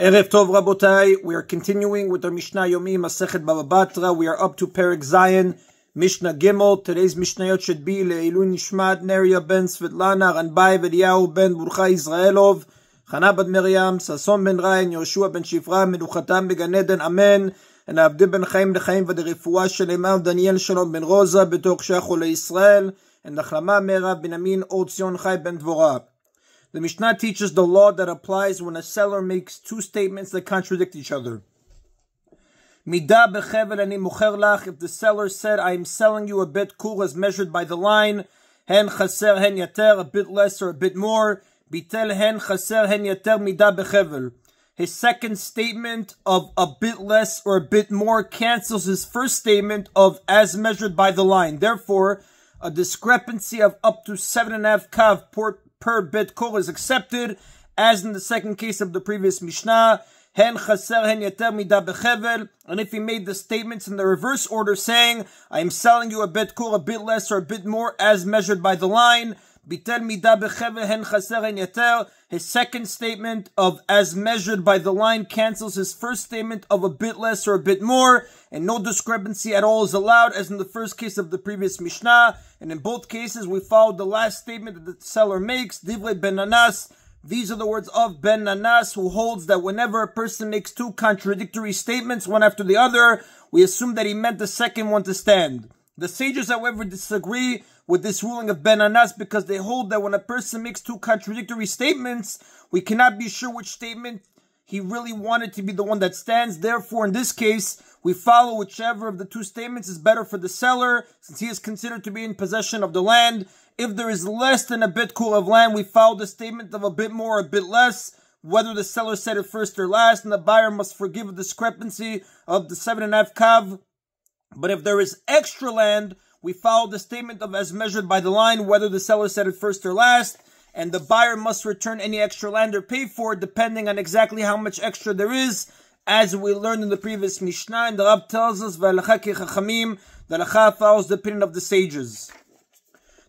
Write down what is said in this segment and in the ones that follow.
Erev Tov Rabotai, we are continuing with our Mishna Yomi, Masechet Bava Batra. We are up to Perek Zayin, Mishnah Gimel. Today's Mishnayot should be Le'ilun Nishmat, Neria ben Svetlana, Ranbai Vediyahu ben Burcha Israelov, Chana bat Miriam, Sason ben Ryan, Yoshua ben Shifra, Menuchatam beGan Eden, Amen. And Abdi ben Chaim Lechaim v'derifua Shalema, Daniel Shalom ben Rosa, Betoch Shachol Israel, and Nachlama Mera ben Amin, Otzion Chai ben Dvorah. The Mishnah teaches the law that applies when a seller makes two statements that contradict each other. Midah bechevel ani mocher lach, if the seller said, I am selling you a bit kul as measured by the line, hen chaser hen yater, a bit less or a bit more, bitel hen chaser hen yater midah bechevel. His second statement of a bit less or a bit more cancels his first statement of as measured by the line. Therefore, a discrepancy of up to 7.5 kav per bit kol is accepted, as in the second case of the previous Mishnah, hen chaser hen yater midah bechevel. And if he made the statements in the reverse order saying, I am selling you a bit kol, a bit less or a bit more as measured by the line, bitel midah bechevel hen chaser hen yater, his second statement of as measured by the line cancels his first statement of a bit less or a bit more, and no discrepancy at all is allowed, as in the first case of the previous Mishnah. And in both cases, we followed the last statement that the seller makes, Divrei ben Nanas. These are the words of Ben Nanas, who holds that whenever a person makes two contradictory statements, one after the other, we assume that he meant the second one to stand. The sages, however, disagree with this ruling of Ben Nanas because they hold that when a person makes two contradictory statements, we cannot be sure which statement he really wanted to be the one that stands. Therefore, in this case, we follow whichever of the two statements is better for the seller, since he is considered to be in possession of the land. If there is less than a bit kul of land, we follow the statement of a bit more or a bit less, whether the seller said it first or last, and the buyer must forgive a discrepancy of the 7.5 kav. But if there is extra land, we follow the statement of as measured by the line, whether the seller said it first or last, and the buyer must return any extra land or pay for it, depending on exactly how much extra there is, as we learned in the previous Mishnah. And the Rab tells us, V'alacha ki chachamim, the halacha follows the opinion of the sages.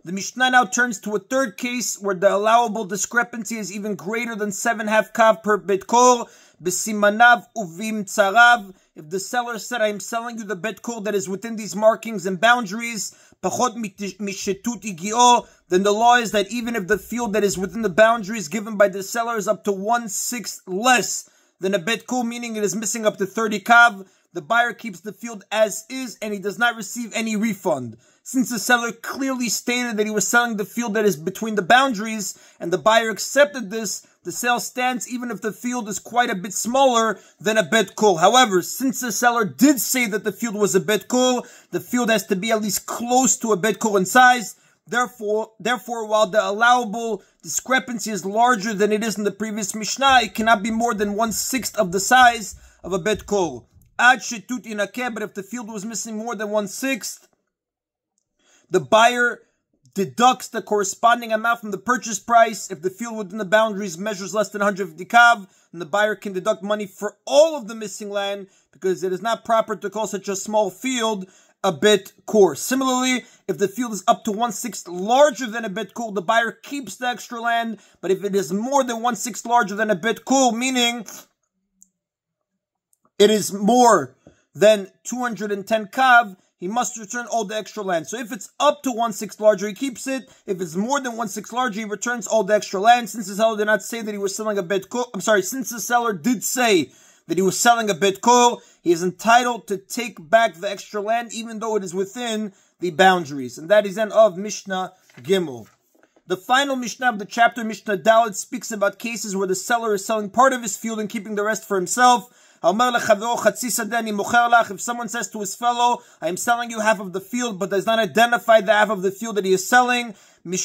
The Mishnah now turns to a third case where the allowable discrepancy is even greater than 7.5 kav per bit kol, b'simanav uvim tzarav. If the seller said, I am selling you the bit kol that is within these markings and boundaries, pachot mishetut igio, then the law is that even if the field that is within the boundaries given by the seller is up to 1/6 less than a bit kol, meaning it is missing up to 30 kav, the buyer keeps the field as is and he does not receive any refund. Since the seller clearly stated that he was selling the field that is between the boundaries and the buyer accepted this, the sale stands even if the field is quite a bit smaller than a bit kol. However, since the seller did say that the field was a bit kol, the field has to be at least close to a bit kol in size. Therefore, while the allowable discrepancy is larger than it is in the previous Mishnah, it cannot be more than 1/6 of the size of a bit kol. Ad shetut inakeh, but if the field was missing more than 1/6, the buyer deducts the corresponding amount from the purchase price. If the field within the boundaries measures less than 150 kav, then the buyer can deduct money for all of the missing land, because it is not proper to call such a small field a bit kol. Similarly, if the field is up to 1/6 larger than a bit kol, the buyer keeps the extra land. But if it is more than 1/6 larger than a bit kol, meaning it is more than 210 kav, he must return all the extra land. So if it's up to 1/6 larger, he keeps it. If it's more than 1/6 larger, he returns all the extra land. Since the seller did not say that he was selling a bit kol, since the seller did say that he was selling a bit kol, he is entitled to take back the extra land, even though it is within the boundaries. And that is the end of Mishnah Gimel. The final Mishnah of the chapter, Mishnah Dalet, speaks about cases where the seller is selling part of his field and keeping the rest for himself. If someone says to his fellow, I am selling you half of the field, but does not identify the half of the field that he is selling, we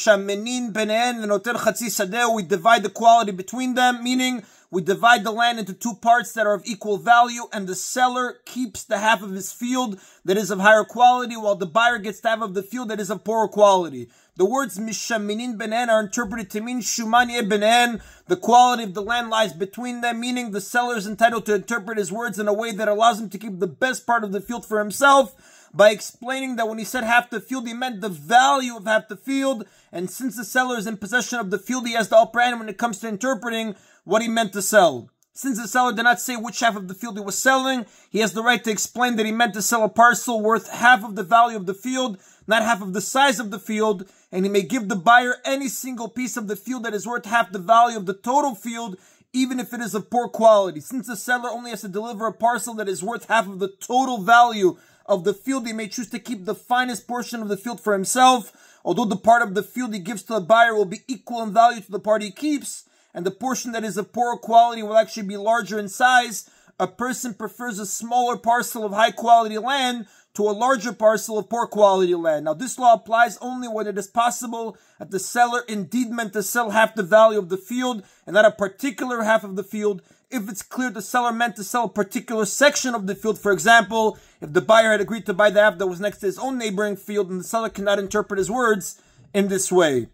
divide the quality between them, meaning we divide the land into two parts that are of equal value, and the seller keeps the half of his field that is of higher quality, while the buyer gets the half of the field that is of poorer quality. The words mishaminin benen are interpreted to mean shumanye benen, the quality of the land lies between them, meaning the seller is entitled to interpret his words in a way that allows him to keep the best part of the field for himself, by explaining that when he said half the field, he meant the value of half the field, and since the seller is in possession of the field, he has the upper hand when it comes to interpreting what he meant to sell. Since the seller did not say which half of the field he was selling, he has the right to explain that he meant to sell a parcel worth half of the value of the field, not half of the size of the field, and he may give the buyer any single piece of the field that is worth half the value of the total field, even if it is of poor quality. Since the seller only has to deliver a parcel that is worth half of the total value of the field, he may choose to keep the finest portion of the field for himself, although the part of the field he gives to the buyer will be equal in value to the part he keeps, and the portion that is of poorer quality will actually be larger in size. A person prefers a smaller parcel of high quality land to a larger parcel of poor quality land. Now, this law applies only when it is possible that the seller indeed meant to sell half the value of the field and not a particular half of the field. If it's clear the seller meant to sell a particular section of the field, for example, if the buyer had agreed to buy the half that was next to his own neighboring field, and the seller cannot interpret his words in this way.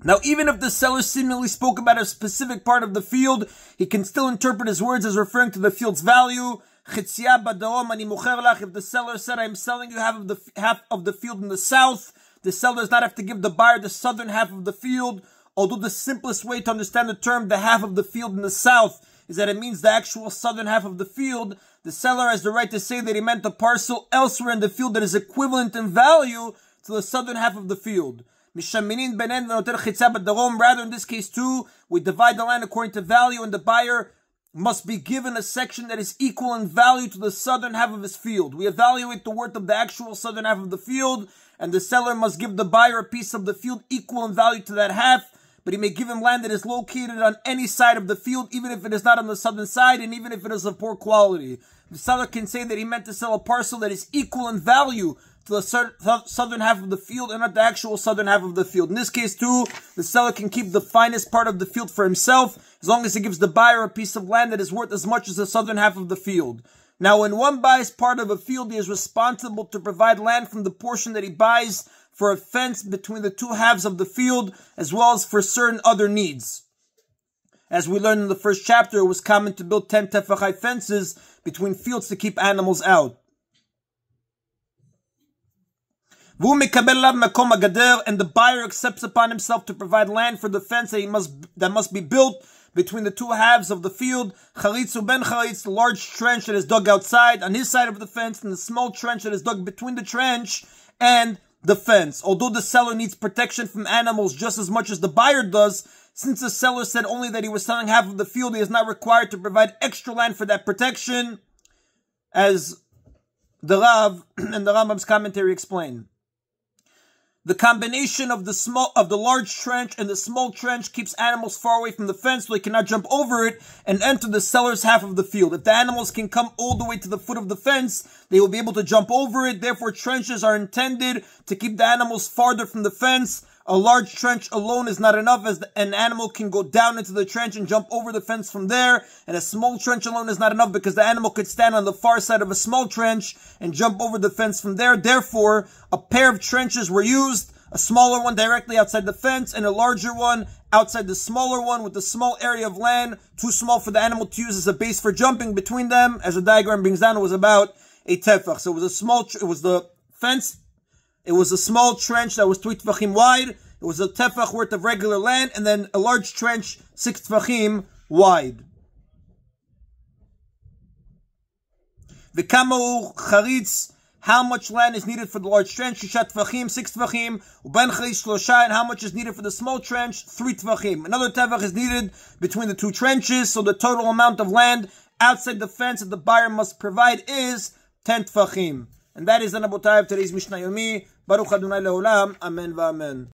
Now, even if the seller seemingly spoke about a specific part of the field, he can still interpret his words as referring to the field's value. If the seller said, I'm selling you half of the field in the south, the seller does not have to give the buyer the southern half of the field, although the simplest way to understand the term, the half of the field in the south, is that it means the actual southern half of the field. The seller has the right to say that he meant a parcel elsewhere in the field that is equivalent in value to the southern half of the field. Rather, in this case too, we divide the land according to value, and the buyer must be given a section that is equal in value to the southern half of his field. We evaluate the worth of the actual southern half of the field, and the seller must give the buyer a piece of the field equal in value to that half, but he may give him land that is located on any side of the field, even if it is not on the southern side, and even if it is of poor quality. The seller can say that he meant to sell a parcel that is equal in value to the southern half of the field and not the actual southern half of the field. In this case too, the seller can keep the finest part of the field for himself, as long as he gives the buyer a piece of land that is worth as much as the southern half of the field. Now, when one buys part of a field, he is responsible to provide land from the portion that he buys for a fence between the two halves of the field, as well as for certain other needs. As we learned in the first chapter, it was common to build 10 tefach fences between fields to keep animals out. And the buyer accepts upon himself to provide land for the fence that must be built between the two halves of the field. The large trench that is dug outside on his side of the fence, and the small trench that is dug between the trench and the fence. Although the seller needs protection from animals just as much as the buyer does, since the seller said only that he was selling half of the field, he is not required to provide extra land for that protection, as the Rav and the Rambam's commentary explain. The combination of the large trench and the small trench keeps animals far away from the fence so they cannot jump over it and enter the seller's half of the field. If the animals can come all the way to the foot of the fence, they will be able to jump over it. Therefore, trenches are intended to keep the animals farther from the fence. A large trench alone is not enough, as an animal can go down into the trench and jump over the fence from there. And a small trench alone is not enough, because the animal could stand on the far side of a small trench and jump over the fence from there. Therefore, a pair of trenches were used, a smaller one directly outside the fence and a larger one outside the smaller one, with a small area of land, too small for the animal to use as a base for jumping between them. As the diagram brings down, it was about a tefach. So it was it was a small trench that was 3 tefachim wide. It was a tefach worth of regular land, and then a large trench 6 tefachim wide. V'kama charitz, how much land is needed for the large trench? 6 tefachim, 6 tefachim. Uben charitz shlosha, and how much is needed for the small trench? 3 tefachim. Another tefach is needed between the two trenches, so the total amount of land outside the fence that the buyer must provide is 10 tefachim. And that is the Nabotai of today's Mishna Yomi. Baruch Adonai Leolam. Amen v'amen.